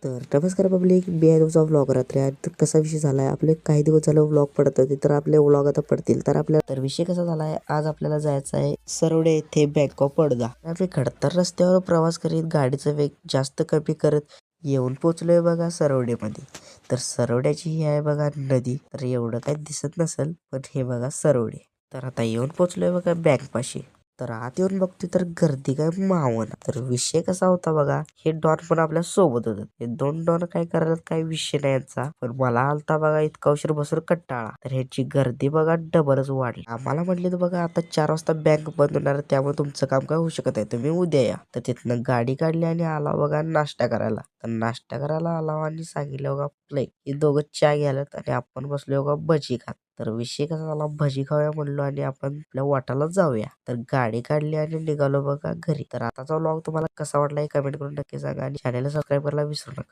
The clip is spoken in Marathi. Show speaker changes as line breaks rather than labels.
तर नमस्कार पब्लिक, मी आहे तुमचा व्लॉगर रात्री. तर कसा विषय झालाय, आपले काही दिवस झाले व्लॉग पडत होते, तर आपले व्लॉग आता पडतील. तर आपल्याला तर विषय कसा झालाय, आज आपल्याला जायचं आहे सरवडे येथे बँक ऑफ बडोदा. आम्ही खडतर रस्त्यावर प्रवास करीत गाडीचा वेग जास्त कमी करत येऊन पोहोचलोय बघा सरवडेमध्ये. तर सरवड्याची ही आहे बघा नदी. तर एवढं काही दिसत नसेल, पण हे बघा सरवडे. तर आता येऊन पोहोचलोय बघा बँक पाशी. तर आत येऊन बघतोय तर गर्दी काय मावना. तर विषय कसा होता बघा, हे डॉन पण आपल्या सोबत होत. हे दोन डॉन काय करायला काही विषय नाही यांचा, पण मला आलता बघा इतका उशीर बसून कंटाळा. तर ह्याची गर्दी बघा डबलच वाढली. आम्हाला म्हटले तर बघा आता 4 वाजता बँक बंद होणार, त्यामुळे तुमचं काम काय होऊ शकत आहे, तुम्ही उद्या या. तर तिथनं गाडी काढली आणि आला बघा नाश्ता करायला. तर नाश्ता करायला आला आणि सांगितलं बघा प्ले हे दोघं चहा घ्यायलात आणि आपण बसलो बघा भजी खात. तर विषय कसा झाला, भजी खाऊया म्हणलो आणि आपण आपल्या वाटाला जाऊया. तर गाडी काढली आणि निघालो बघा घरी. तर आताचा व्लॉग तुम्हाला कसा वाटला हे कमेंट करून नक्की सांगा आणि चॅनलला सबस्क्राईब करायला विसरू नका.